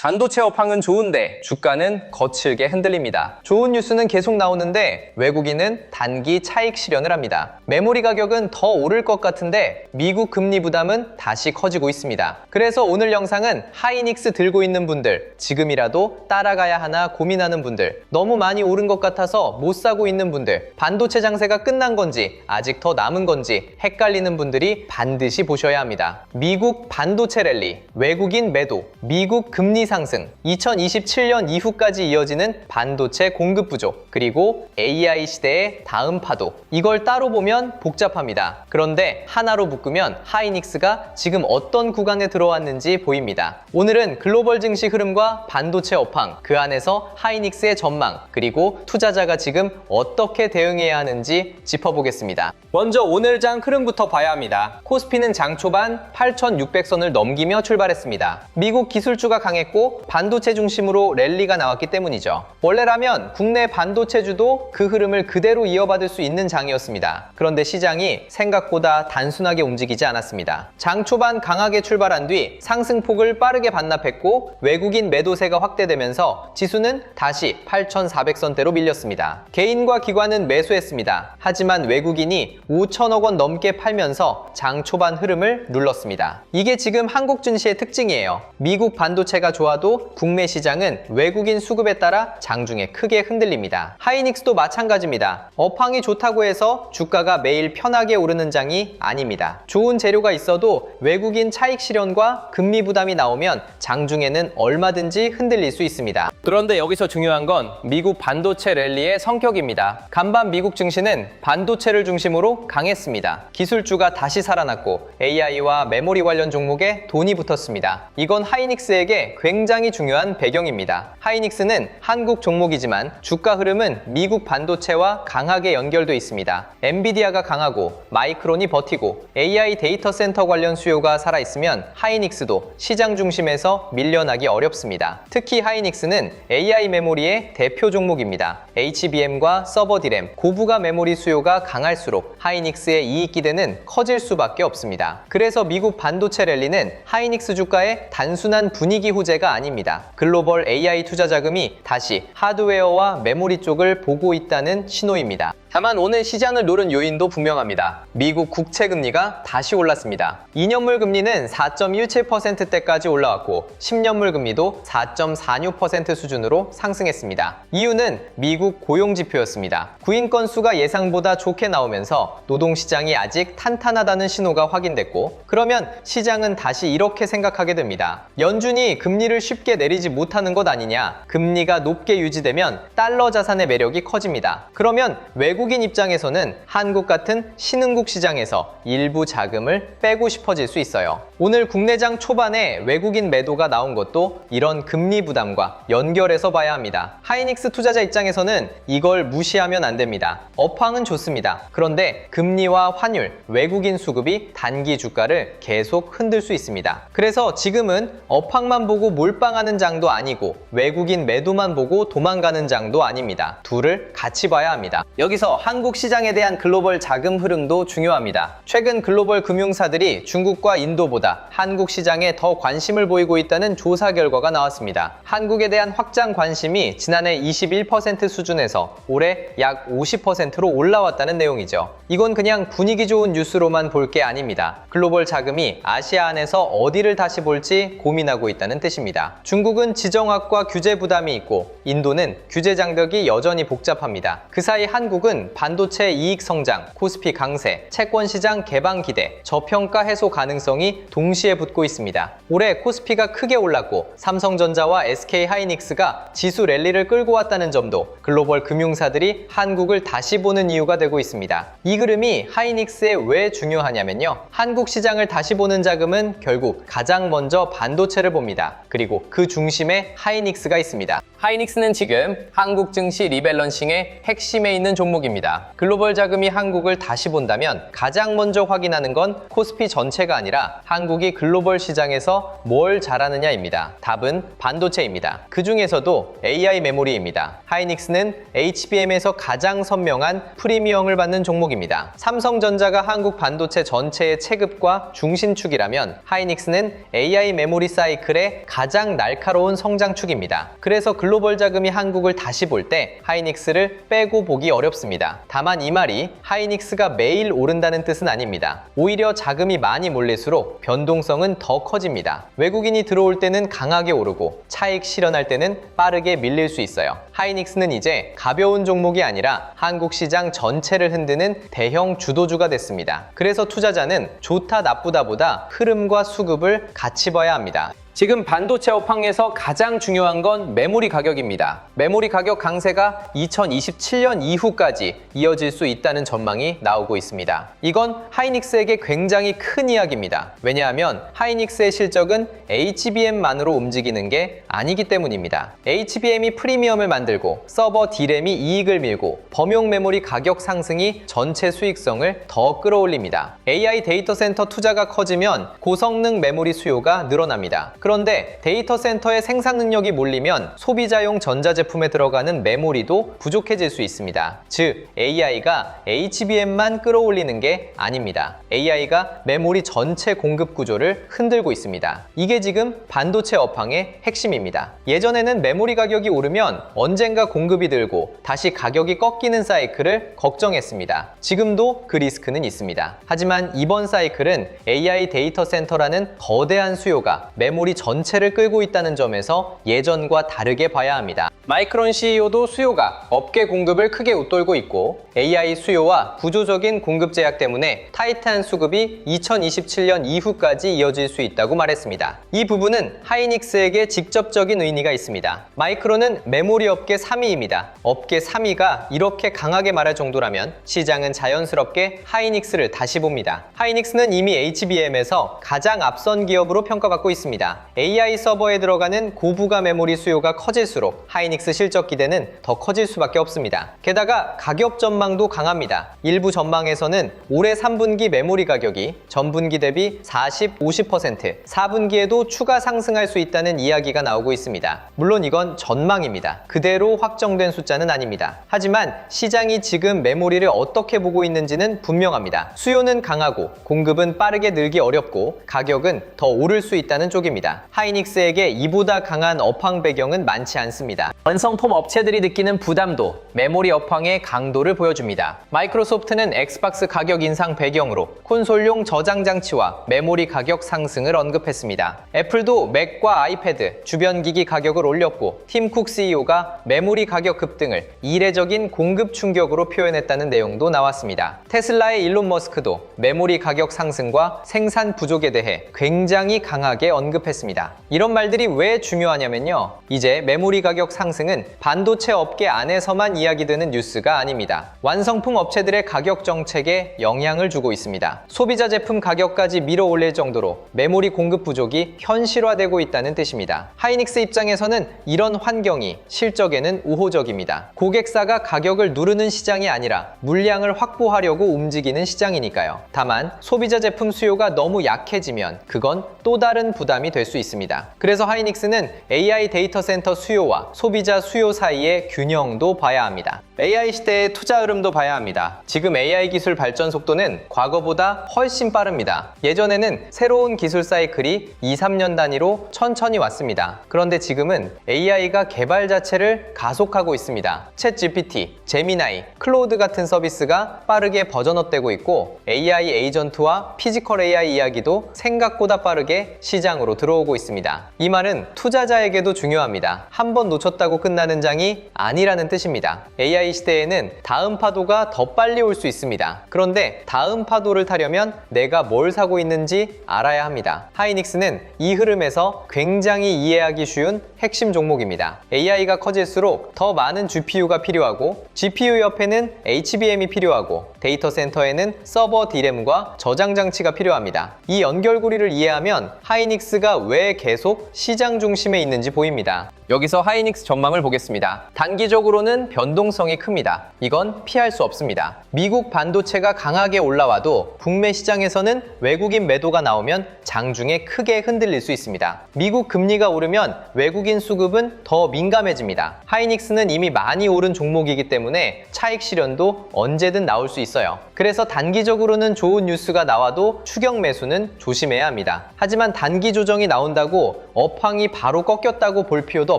반도체 업황은 좋은데 주가는 거칠게 흔들립니다. 좋은 뉴스는 계속 나오는데 외국인은 단기 차익 실현을 합니다. 메모리 가격은 더 오를 것 같은데 미국 금리 부담은 다시 커지고 있습니다. 그래서 오늘 영상은 하이닉스 들고 있는 분들, 지금이라도 따라가야 하나 고민하는 분들, 너무 많이 오른 것 같아서 못 사고 있는 분들, 반도체 장세가 끝난 건지 아직 더 남은 건지 헷갈리는 분들이 반드시 보셔야 합니다. 미국 반도체 랠리, 외국인 매도, 미국 금리 상승, 2027년 이후까지 이어지는 반도체 공급 부족, 그리고 AI 시대의 다음 파도. 이걸 따로 보면 복잡합니다. 그런데 하나로 묶으면 하이닉스가 지금 어떤 구간에 들어왔는지 보입니다. 오늘은 글로벌 증시 흐름과 반도체 업황, 그 안에서 하이닉스의 전망, 그리고 투자자가 지금 어떻게 대응해야 하는지 짚어보겠습니다. 먼저 오늘 장 흐름부터 봐야 합니다. 코스피는 장 초반 8,600선을 넘기며 출발했습니다. 미국 기술주가 강했고 반도체 중심으로 랠리가 나왔기 때문이죠. 원래라면 국내 반도체주도 그 흐름을 그대로 이어받을 수 있는 장이었습니다. 그런데 시장이 생각보다 단순하게 움직이지 않았습니다. 장 초반 강하게 출발한 뒤 상승폭을 빠르게 반납했고 외국인 매도세가 확대되면서 지수는 다시 8,400선대로 밀렸습니다. 개인과 기관은 매수했습니다. 하지만 외국인이 5천억 원 넘게 팔면서 장 초반 흐름을 눌렀습니다. 이게 지금 한국 증시의 특징이에요. 미국 반도체가 좋아도 국내 시장은 외국인 수급에 따라 장중에 크게 흔들립니다. 하이닉스도 마찬가지입니다. 업황이 좋다고 해서 주가가 매일 편하게 오르는 장이 아닙니다. 좋은 재료가 있어도 외국인 차익 실현과 금리 부담이 나오면 장중에는 얼마든지 흔들릴 수 있습니다. 그런데 여기서 중요한 건 미국 반도체 랠리의 성격입니다. 간밤 미국 증시는 반도체를 중심으로 강했습니다. 기술주가 다시 살아났고 AI와 메모리 관련 종목에 돈이 붙었습니다. 이건 하이닉스에게 굉장히 중요한 배경입니다. 하이닉스는 한국 종목이지만 주가 흐름은 미국 반도체와 강하게 연결돼 있습니다. 엔비디아가 강하고 마이크론이 버티고 AI 데이터 센터 관련 수요가 살아있으면 하이닉스도 시장 중심에서 밀려나기 어렵습니다. 특히 하이닉스는 AI 메모리의 대표 종목입니다. HBM과 서버 디램, 고부가 메모리 수요가 강할수록 하이닉스의 이익 기대는 커질 수밖에 없습니다. 그래서 미국 반도체 랠리는 하이닉스 주가의 단순한 분위기 호재가 아닙니다. 글로벌 AI 투자 자금이 다시 하드웨어와 메모리 쪽을 보고 있다는 신호입니다. 다만 오늘 시장을 노린 요인도 분명합니다. 미국 국채 금리가 다시 올랐습니다. 2년물 금리는 4.17%대까지 올라왔고 10년물 금리도 4.46% 수준으로 상승했습니다. 이유는 미국 고용 지표였습니다. 구인 건수가 예상보다 좋게 나오면서 노동시장이 아직 탄탄하다는 신호가 확인됐고, 그러면 시장은 다시 이렇게 생각하게 됩니다. 연준이 금리를 쉽게 내리지 못하는 것 아니냐? 금리가 높게 유지되면 달러 자산의 매력이 커집니다. 그러면 외국인 입장에서는 한국 같은 신흥국 시장에서 일부 자금을 빼고 싶어질 수 있어요. 오늘 국내장 초반에 외국인 매도가 나온 것도 이런 금리 부담과 연결해서 봐야 합니다. 하이닉스 투자자 입장에서는 이걸 무시하면 안 됩니다. 업황은 좋습니다. 그런데 금리와 환율, 외국인 수급이 단기 주가를 계속 흔들 수 있습니다. 그래서 지금은 업황만 보고 몰빵하는 장도 아니고 외국인 매도만 보고 도망가는 장도 아닙니다. 둘을 같이 봐야 합니다. 여기서 한국 시장에 대한 글로벌 자금 흐름도 중요합니다. 최근 글로벌 금융사들이 중국과 인도보다 한국 시장에 더 관심을 보이고 있다는 조사 결과가 나왔습니다. 한국에 대한 확장 관심이 지난해 21% 수준에서 올해 약 50%로 올라왔다는 내용이죠. 이건 그냥 분위기 좋은 뉴스로만 볼 게 아닙니다. 글로벌 자금이 아시아 안에서 어디를 다시 볼지 고민하고 있다는 뜻입니다. 중국은 지정학과 규제 부담이 있고 인도는 규제 장벽이 여전히 복잡합니다. 그 사이 한국은 반도체 이익 성장, 코스피 강세, 채권 시장 개방 기대, 저평가 해소 가능성이 동시에 붙고 있습니다. 올해 코스피가 크게 올랐고 삼성전자와 SK하이닉스가 지수 랠리를 끌고 왔다는 점도 글로벌 금융사들이 한국을 다시 보는 이유가 되고 있습니다. 이 그림이 하이닉스에 왜 중요하냐면요. 한국 시장을 다시 보는 자금은 결국 가장 먼저 반도체를 봅니다. 그리고 그 중심에 하이닉스가 있습니다. 하이닉스는 지금 한국 증시 리밸런싱의 핵심에 있는 종목입니다. 한국입니다. 글로벌 자금이 한국을 다시 본다면 가장 먼저 확인하는 건 코스피 전체가 아니라 한국이 글로벌 시장에서 뭘 잘하느냐입니다. 답은 반도체입니다. 그 중에서도 AI 메모리입니다. 하이닉스는 HBM에서 가장 선명한 프리미엄을 받는 종목입니다. 삼성전자가 한국 반도체 전체의 체급과 중심축이라면 하이닉스는 AI 메모리 사이클의 가장 날카로운 성장축입니다. 그래서 글로벌 자금이 한국을 다시 볼 때 하이닉스를 빼고 보기 어렵습니다. 다만 이 말이 하이닉스가 매일 오른다는 뜻은 아닙니다. 오히려 자금이 많이 몰릴수록 변동성은 더 커집니다. 외국인이 들어올 때는 강하게 오르고 차익 실현할 때는 빠르게 밀릴 수 있어요. 하이닉스는 이제 가벼운 종목이 아니라 한국 시장 전체를 흔드는 대형 주도주가 됐습니다. 그래서 투자자는 좋다 나쁘다보다 흐름과 수급을 같이 봐야 합니다. 지금 반도체 업황에서 가장 중요한 건 메모리 가격입니다. 메모리 가격 강세가 2027년 이후까지 이어질 수 있다는 전망이 나오고 있습니다. 이건 하이닉스에게 굉장히 큰 이야기입니다. 왜냐하면 하이닉스의 실적은 HBM만으로 움직이는 게 아니기 때문입니다. HBM이 프리미엄을 만들고 서버 D램이 이익을 밀고 범용 메모리 가격 상승이 전체 수익성을 더 끌어올립니다. AI 데이터 센터 투자가 커지면 고성능 메모리 수요가 늘어납니다. 그런데 데이터 센터의 생산 능력이 몰리면 소비자용 전자제품에 들어가는 메모리도 부족해질 수 있습니다. 즉, AI가 HBM만 끌어올리는 게 아닙니다. AI가 메모리 전체 공급 구조를 흔들고 있습니다. 이게 지금 반도체 업황의 핵심입니다. 예전에는 메모리 가격이 오르면 언젠가 공급이 들고 다시 가격이 꺾이는 사이클을 걱정했습니다. 지금도 그 리스크는 있습니다. 하지만 이번 사이클은 AI 데이터 센터라는 거대한 수요가 메모리 전체를 끌고 있다는 점에서 예전과 다르게 봐야 합니다. 마이크론 CEO도 수요가 업계 공급을 크게 웃돌고 있고 AI 수요와 구조적인 공급 제약 때문에 타이트한 수급이 2027년 이후까지 이어질 수 있다고 말했습니다. 이 부분은 하이닉스에게 직접적인 의미가 있습니다. 마이크론은 메모리 업계 3위입니다. 업계 3위가 이렇게 강하게 말할 정도라면 시장은 자연스럽게 하이닉스를 다시 봅니다. 하이닉스는 이미 HBM에서 가장 앞선 기업으로 평가받고 있습니다. AI 서버에 들어가는 고부가 메모리 수요가 커질수록 하이닉스 실적 기대는 더 커질 수밖에 없습니다. 게다가 가격 전망도 강합니다. 일부 전망에서는 올해 3분기 메모리 가격이 전분기 대비 40, 50%, 4분기에도 추가 상승할 수 있다는 이야기가 나오고 있습니다. 물론 이건 전망입니다. 그대로 확정된 숫자는 아닙니다. 하지만 시장이 지금 메모리를 어떻게 보고 있는지는 분명합니다. 수요는 강하고 공급은 빠르게 늘기 어렵고 가격은 더 오를 수 있다는 쪽입니다. 하이닉스에게 이보다 강한 업황 배경은 많지 않습니다. 완성품 업체들이 느끼는 부담도 메모리 업황의 강도를 보여줍니다. 마이크로소프트는 엑스박스 가격 인상 배경으로 콘솔용 저장 장치와 메모리 가격 상승을 언급했습니다. 애플도 맥과 아이패드, 주변 기기 가격을 올렸고 팀 쿡 CEO가 메모리 가격 급등을 이례적인 공급 충격으로 표현했다는 내용도 나왔습니다. 테슬라의 일론 머스크도 메모리 가격 상승과 생산 부족에 대해 굉장히 강하게 언급했습니다. 이런 말들이 왜 중요하냐면요. 이제 메모리 가격 상승은 반도체 업계 안에서만 이야기되는 뉴스가 아닙니다. 완성품 업체들의 가격 정책에 영향을 주고 있습니다. 소비자 제품 가격까지 밀어올릴 정도로 메모리 공급 부족이 현실화되고 있다는 뜻입니다. 하이닉스 입장에서는 이런 환경이 실적에는 우호적입니다. 고객사가 가격을 누르는 시장이 아니라 물량을 확보하려고 움직이는 시장이니까요. 다만 소비자 제품 수요가 너무 약해지면 그건 또 다른 부담이 될 수 있습니다. 그래서 하이닉스는 AI 데이터 센터 수요와 소비자 수요 사이의 균형도 봐야 합니다. AI 시대의 투자 흐름도 봐야 합니다. 지금 AI 기술 발전 속도는 과거보다 훨씬 빠릅니다. 예전에는 새로운 기술 사이클이 2, 3년 단위로 천천히 왔습니다. 그런데 지금은 AI가 개발 자체를 가속하고 있습니다. 챗 GPT, 제미나이, 클로우드 같은 서비스가 빠르게 버전업되고 있고 AI 에이전트와 피지컬 AI 이야기도 생각보다 빠르게 시장으로 들어오고 있습니다. 이 말은 투자자에게도 중요합니다. 한 번 놓쳤다고 끝나는 장이 아니라는 뜻입니다. AI 시대에는 다음 파도가 더 빨리 올 수 있습니다. 그런데 다음 파도를 타려면 내가 뭘 사고 있는지 알아야 합니다. 하이닉스는 이 흐름에서 굉장히 이해하기 쉬운 핵심 종목입니다. AI가 커질수록 더 많은 GPU가 필요하고 GPU 옆에는 HBM이 필요하고 데이터 센터에는 서버 D램과 저장 장치가 필요합니다. 이 연결고리를 이해하면 하이닉스가 왜 계속 시장 중심에 있는지 보입니다. 여기서 하이닉스 전망을 보겠습니다. 단기적으로는 변동성이 큽니다. 이건 피할 수 없습니다. 미국 반도체가 강하게 올라와도 북미 시장에서는 외국인 매도가 나오면 장중에 크게 흔들릴 수 있습니다. 미국 금리가 오르면 외국인 수급은 더 민감해집니다. 하이닉스는 이미 많이 오른 종목이기 때문에 차익 실현도 언제든 나올 수 있어요. 그래서 단기적으로는 좋은 뉴스가 나와도 추격 매수는 조심해야 합니다. 하지만 단기 조정이 나온다고 업황이 바로 꺾였다고 볼 필요도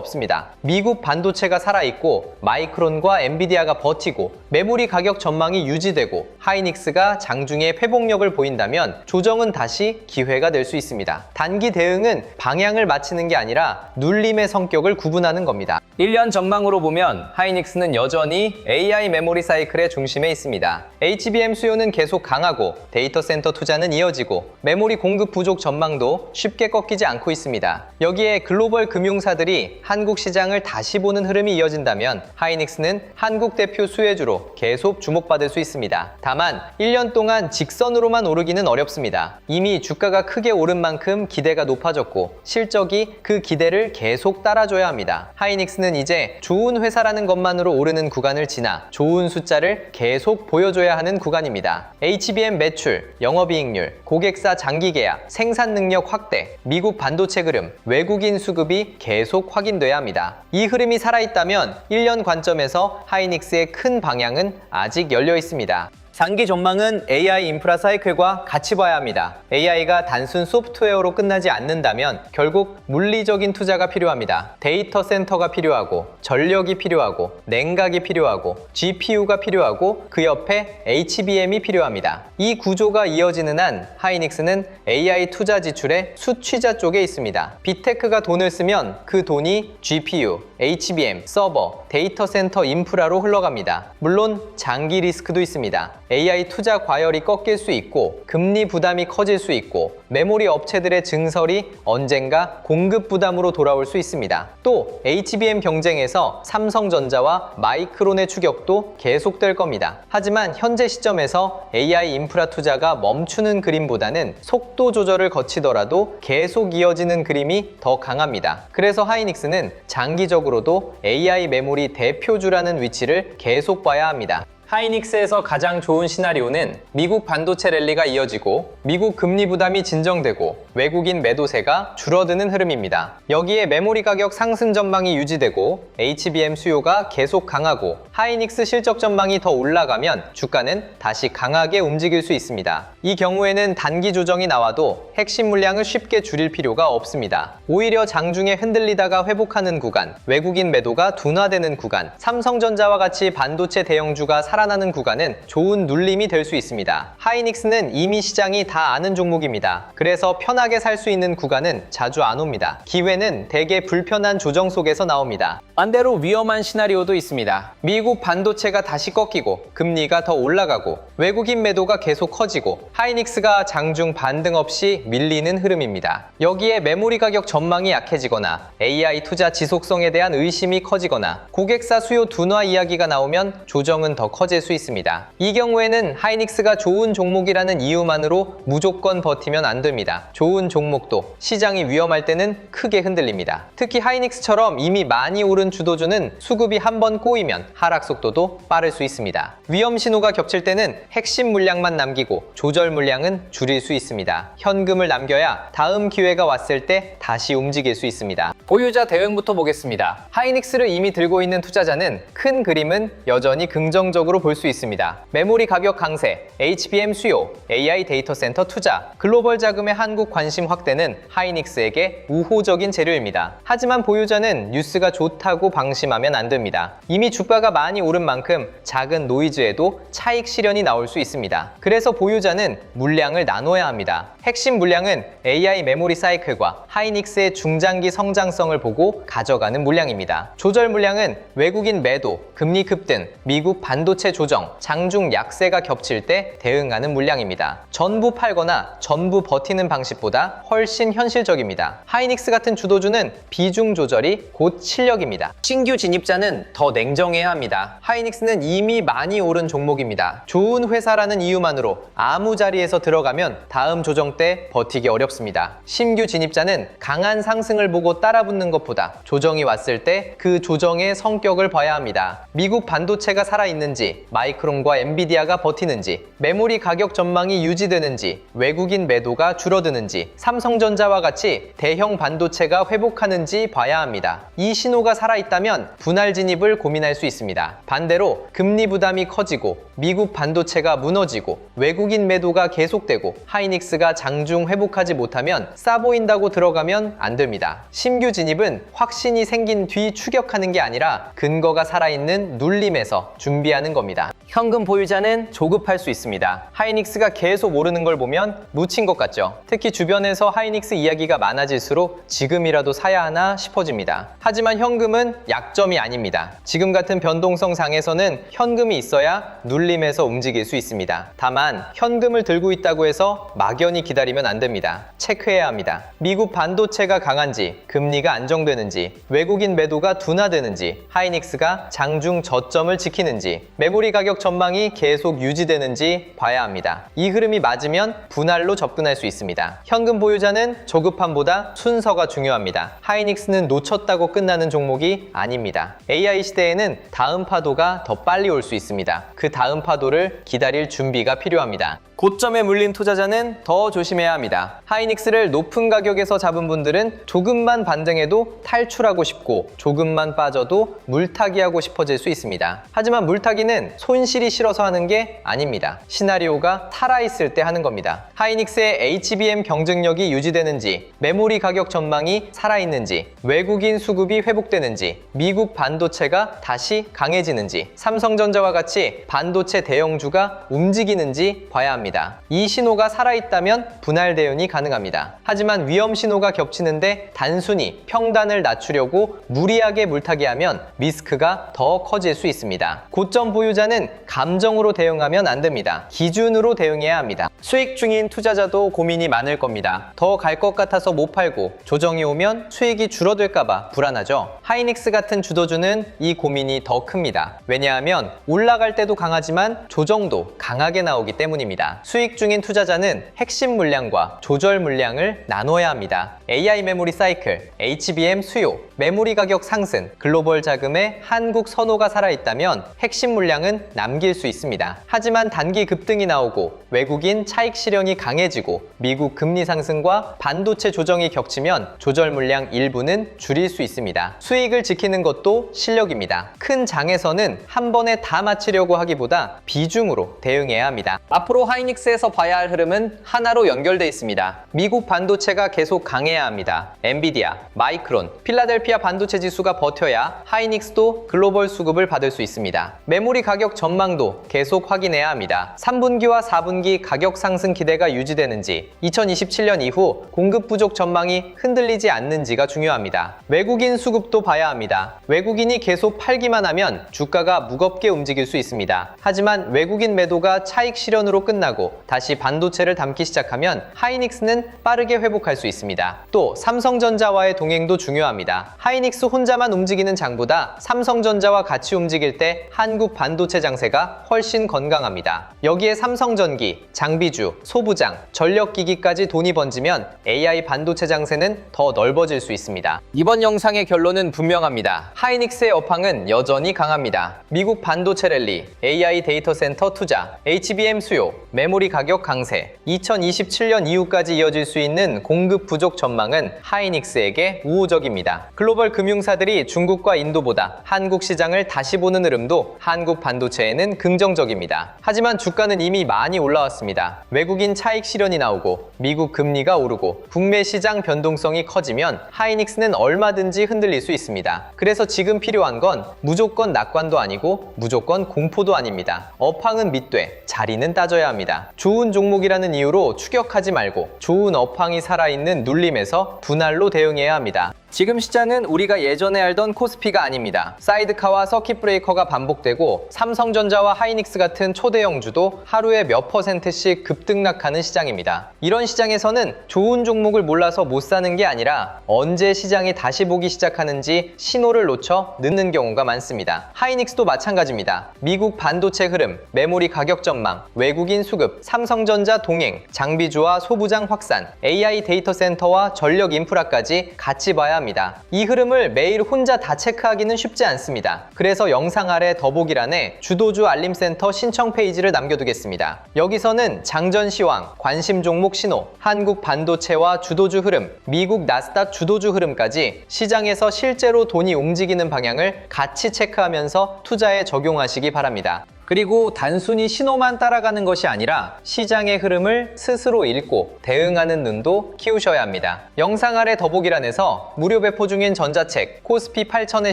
없습니다. 미국 반도체가 살아있고 마이크론과 엔비디아가 버티고 메모리 가격 전망이 유지되고 하이닉스가 장중에 회복력을 보인다면 조정은 다시 기회가 될 수 있습니다. 단기 대응은 방향을 맞추는 게 아니라 눌림의 성격을 구분하는 겁니다. 1년 전망으로 보면 하이닉스는 여전히 AI 메모리 사이클의 중심에 있습니다. HBM 수요는 계속 강하고 데이터 센터 투자는 이어지고 메모리 공급 부족 전망도 쉽게 꺾이지 않고 있습니다. 여기에 글로벌 금융사들이 한국 시장을 다시 보는 흐름이 이어진다면 하이닉스는 한국 대표 수혜주로 계속 주목받을 수 있습니다. 다만 1년 동안 직선으로만 오르기는 어렵습니다. 이미 주가가 크게 오른 만큼 기대가 높아졌고 실적이 그 기대를 계속 따라줘야 합니다. 하이닉스는 이제 좋은 회사라는 것만으로 오르는 구간을 지나 좋은 숫자를 계속 보여줘야 하는 구간입니다. HBM 매출, 영업이익률, 고객사 장기 계약, 생산 능력 확대, 미국 반도체 흐름, 외국인 수급이 계속 확인돼야 합니다. 이 흐름이 살아있다면 1년 관점에서 하이닉스의 큰 방향은 아직 열려 있습니다. 장기 전망은 AI 인프라 사이클과 같이 봐야 합니다. AI가 단순 소프트웨어로 끝나지 않는다면 결국 물리적인 투자가 필요합니다. 데이터 센터가 필요하고 전력이 필요하고 냉각이 필요하고 GPU가 필요하고 그 옆에 HBM이 필요합니다. 이 구조가 이어지는 한 하이닉스는 AI 투자 지출의 수취자 쪽에 있습니다. 빅테크가 돈을 쓰면 그 돈이 GPU, HBM, 서버, 데이터 센터 인프라로 흘러갑니다. 물론 장기 리스크도 있습니다. AI 투자 과열이 꺾일 수 있고 금리 부담이 커질 수 있고 메모리 업체들의 증설이 언젠가 공급 부담으로 돌아올 수 있습니다. 또 HBM 경쟁에서 삼성전자와 마이크론의 추격도 계속될 겁니다. 하지만 현재 시점에서 AI 인프라 투자가 멈추는 그림보다는 속도 조절을 거치더라도 계속 이어지는 그림이 더 강합니다. 그래서 하이닉스는 장기적으로도 AI 메모리 대표주라는 위치를 계속 봐야 합니다. 하이닉스에서 가장 좋은 시나리오는 미국 반도체 랠리가 이어지고 미국 금리 부담이 진정되고 외국인 매도세가 줄어드는 흐름입니다. 여기에 메모리 가격 상승 전망이 유지되고 HBM 수요가 계속 강하고 하이닉스 실적 전망이 더 올라가면 주가는 다시 강하게 움직일 수 있습니다. 이 경우에는 단기 조정이 나와도 핵심 물량을 쉽게 줄일 필요가 없습니다. 오히려 장중에 흔들리다가 회복하는 구간, 외국인 매도가 둔화되는 구간, 삼성전자와 같이 반도체 대형주가 살아나는 구간은 좋은 눌림이 될 수 있습니다. 하이닉스는 이미 시장이 다 아는 종목입니다. 그래서 편하게 살 수 있는 구간은 자주 안 옵니다. 기회는 대개 불편한 조정 속에서 나옵니다. 반대로 위험한 시나리오도 있습니다. 미국 반도체가 다시 꺾이고 금리가 더 올라가고 외국인 매도가 계속 커지고 하이닉스가 장중 반등 없이 밀리는 흐름입니다. 여기에 메모리 가격 전망이 약해지거나 AI 투자 지속성에 대한 의심이 커지거나 고객사 수요 둔화 이야기가 나오면 조정은 더 커질 수 있습니다. 이 경우에는 하이닉스가 좋은 종목이라는 이유만으로 무조건 버티면 안 됩니다. 좋은 종목도 시장이 위험할 때는 크게 흔들립니다. 특히 하이닉스처럼 이미 많이 오른 주도주는 수급이 한번 꼬이면 하락 속도도 빠를 수 있습니다. 위험 신호가 겹칠 때는 핵심 물량만 남기고 조절 물량은 줄일 수 있습니다. 현금을 남겨야 다음 기회가 왔을 때 다시 움직일 수 있습니다. 보유자 대응부터 보겠습니다. 하이닉스를 이미 들고 있는 투자자는 큰 그림은 여전히 긍정적으로 볼 수 있습니다. 메모리 가격 강세, HBM 수요, AI 데이터 센터 투자, 글로벌 자금의 한국 관심 확대는 하이닉스에게 우호적인 재료입니다. 하지만 보유자는 뉴스가 좋다고 방심하면 안 됩니다. 이미 주가가 많이 오른 만큼 작은 노이즈에도 차익 실현이 나올 수 있습니다. 그래서 보유자는 물량을 나눠야 합니다. 핵심 물량은 AI 메모리 사이클과 하이닉스의 중장기 성장성을 보고 가져가는 물량입니다. 조절 물량은 외국인 매도, 금리 급등, 미국 반도체 반도체 조정, 장중 약세가 겹칠 때 대응하는 물량입니다. 전부 팔거나 전부 버티는 방식보다 훨씬 현실적입니다. 하이닉스 같은 주도주는 비중 조절이 곧 실력입니다. 신규 진입자는 더 냉정해야 합니다. 하이닉스는 이미 많이 오른 종목입니다. 좋은 회사라는 이유만으로 아무 자리에서 들어가면 다음 조정 때 버티기 어렵습니다. 신규 진입자는 강한 상승을 보고 따라붙는 것보다 조정이 왔을 때 그 조정의 성격을 봐야 합니다. 미국 반도체가 살아있는지, 마이크론과 엔비디아가 버티는지, 메모리 가격 전망이 유지되는지, 외국인 매도가 줄어드는지, 삼성전자와 같이 대형 반도체가 회복하는지 봐야 합니다. 이 신호가 살아있다면 분할 진입을 고민할 수 있습니다. 반대로 금리 부담이 커지고 미국 반도체가 무너지고 외국인 매도가 계속되고 하이닉스가 장중 회복하지 못하면 싸 보인다고 들어가면 안 됩니다. 신규 진입은 확신이 생긴 뒤 추격하는 게 아니라 근거가 살아있는 눌림에서 준비하는 겁니다. 현금 보유자는 조급할 수 있습니다. 하이닉스가 계속 오르는 걸 보면 묻힌 것 같죠? 특히 주변에서 하이닉스 이야기가 많아질수록 지금이라도 사야 하나 싶어집니다. 하지만 현금은 약점이 아닙니다. 지금 같은 변동성 상에서는 현금이 있어야 눌림에서 움직일 수 있습니다. 다만 현금을 들고 있다고 해서 막연히 기다리면 안 됩니다. 체크해야 합니다. 미국 반도체가 강한지, 금리가 안정되는지, 외국인 매도가 둔화되는지, 하이닉스가 장중 저점을 지키는지, 메모리 가격 전망이 계속 유지되는지 봐야 합니다. 이 흐름이 맞으면 분할로 접근할 수 있습니다. 현금 보유자는 조급함보다 순서가 중요합니다. 하이닉스는 놓쳤다고 끝나는 종목이 아닙니다. AI 시대에는 다음 파도가 더 빨리 올 수 있습니다. 그 다음 파도를 기다릴 준비가 필요합니다. 고점에 물린 투자자는 더 조심해야 합니다. 하이닉스를 높은 가격에서 잡은 분들은 조금만 반등해도 탈출하고 싶고 조금만 빠져도 물타기하고 싶어질 수 있습니다. 하지만 물타기는 손실이 싫어서 하는 게 아닙니다. 시나리오가 살아있을 때 하는 겁니다. 하이닉스의 HBM 경쟁력이 유지되는지, 메모리 가격 전망이 살아있는지, 외국인 수급이 회복되는지, 미국 반도체가 다시 강해지는지, 삼성전자와 같이 반도체 대형주가 움직이는지 봐야 합니다. 이 신호가 살아있다면 분할 대응이 가능합니다. 하지만 위험 신호가 겹치는데 단순히 평단을 낮추려고 무리하게 물타기하면 리스크가 더 커질 수 있습니다. 고점 보유자는 감정으로 대응하면 안 됩니다. 기준으로 대응해야 합니다. 수익 중인 투자자도 고민이 많을 겁니다. 더 갈 것 같아서 못 팔고 조정이 오면 수익이 줄어들까봐 불안하죠. 하이닉스 같은 주도주는 이 고민이 더 큽니다. 왜냐하면 올라갈 때도 강하지만 조정도 강하게 나오기 때문입니다. 수익 중인 투자자는 핵심 물량과 조절 물량을 나눠야 합니다. AI 메모리 사이클, HBM 수요, 메모리 가격 상승, 글로벌 자금의 한국 선호가 살아있다면 핵심 물량은 남길 수 있습니다. 하지만 단기 급등이 나오고 외국인 차익 실현이 강해지고 미국 금리 상승과 반도체 조정이 겹치면 조절 물량 일부는 줄일 수 있습니다. 수익을 지키는 것도 실력입니다. 큰 장에서는 한 번에 다 맞추려고 하기보다 비중으로 대응해야 합니다. 앞으로 하이닉스에서 봐야 할 흐름은 하나로 연결되어 있습니다. 미국 반도체가 계속 강해야 합니다. 엔비디아, 마이크론, 필라델피아 반도체 지수가 버텨야 하이닉스도 글로벌 수급을 받을 수 있습니다. 메모리 가격 전망도 계속 확인해야 합니다. 3분기와 4분기 가격 상승 기대가 유지되는지, 2027년 이후 공급 부족 전망이 흔들리지 않는지가 중요합니다. 외국인 수급도 봐야 합니다. 외국인이 계속 팔기만 하면 주가가 무겁게 움직일 수 있습니다. 하지만 외국인 매도가 차익 실현으로 끝나고 다시 반도체를 담기 시작하면 하이닉스는 빠르게 회복할 수 있습니다. 또 삼성전자와의 동행도 중요합니다. 하이닉스 혼자만 움직이는 장보다 삼성전자와 같이 움직일 때 한국 반도체 장세가 훨씬 건강합니다. 여기에 삼성전기, 장비주, 소부장, 전력기기까지 돈이 번지면 AI 반도체 장세는 더 넓어질 수 있습니다. 이번 영상의 결론은 분명합니다. 하이닉스의 업황은 여전히 강합니다. 미국 반도체 랠리, AI 데이터 센터 투자, HBM 수요, 메모리 가격 강세, 2027년 이후까지 이어질 수 있는 공급 부족 전망은 하이닉스에게 우호적입니다. 글로벌 금융사들이 중국과 인도보다 한국 시장을 다시 보는 흐름도 한국 반도체에는 긍정적입니다. 하지만 주가는 이미 많이 올라왔습니다. 외국인 차익 실현이 나오고 미국 금리가 오르고 북미 시장 변동성이 커지면 하이닉스는 얼마든지 흔들릴 수 있습니다. 그래서 지금 필요한 건 무조건 낙관도 아니고 무조건 공포도 아닙니다. 업황은 밑돼 자리는 따져야 합니다. 좋은 종목이라는 이유로 추격하지 말고 좋은 업황이 살아있는 눌림에서 분할로 대응해야 합니다. 지금 시장은 우리가 예전에 알던 코스피가 아닙니다. 사이드카와 서킷 브레이커가 반복되고 삼성전자와 하이닉스 같은 초대형주도 하루에 몇 %씩 급등락하는 시장입니다. 이런 시장에서는 좋은 종목을 몰라서 못 사는 게 아니라 언제 시장이 다시 보기 시작하는지 신호를 놓쳐 늦는 경우가 많습니다. 하이닉스도 마찬가지입니다. 미국 반도체 흐름, 메모리 가격 전망, 외국인 수급, 삼성전자 동행, 장비주와 소부장 확산, AI 데이터 센터와 전력 인프라까지 같이 봐야 합니다. 이 흐름을 매일 혼자 다 체크하기는 쉽지 않습니다. 그래서 영상 아래 더보기란에 주도주 알림센터 신청 페이지를 남겨두겠습니다. 여기서는 장전 시황, 관심 종목 신호, 한국 반도체와 주도주 흐름, 미국 나스닥 주도주 흐름까지 시장에서 실제로 돈이 움직이는 방향을 같이 체크하면서 투자에 적용하시기 바랍니다. 그리고 단순히 신호만 따라가는 것이 아니라 시장의 흐름을 스스로 읽고 대응하는 눈도 키우셔야 합니다. 영상 아래 더보기란에서 무료 배포 중인 전자책 코스피 8000의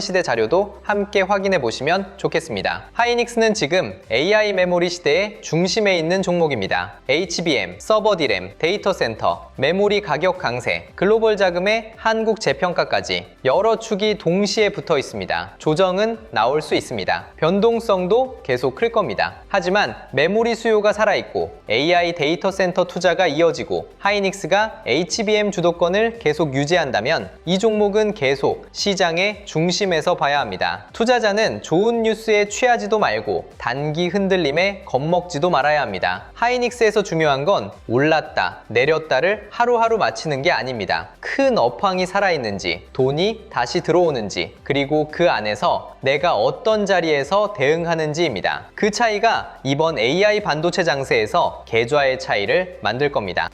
시대 자료도 함께 확인해 보시면 좋겠습니다. 하이닉스는 지금 AI 메모리 시대의 중심에 있는 종목입니다. HBM, 서버 D램, 데이터 센터, 메모리 가격 강세, 글로벌 자금의 한국 재평가까지 여러 축이 동시에 붙어 있습니다. 조정은 나올 수 있습니다. 변동성도 계속 클 겁니다. 하지만 메모리 수요가 살아있고 AI 데이터 센터 투자가 이어지고 하이닉스가 HBM 주도권을 계속 유지한다면 이 종목은 계속 시장의 중심에서 봐야 합니다. 투자자는 좋은 뉴스에 취하지도 말고 단기 흔들림에 겁먹지도 말아야 합니다. 하이닉스에서 중요한 건 올랐다, 내렸다를 하루하루 맞히는 게 아닙니다. 큰 업황이 살아있는지, 돈이 다시 들어오는지, 그리고 그 안에서 내가 어떤 자리에서 대응하는지입니다. 그 차이가 이번 AI 반도체 장세에서 계좌의 차이를 만들 겁니다.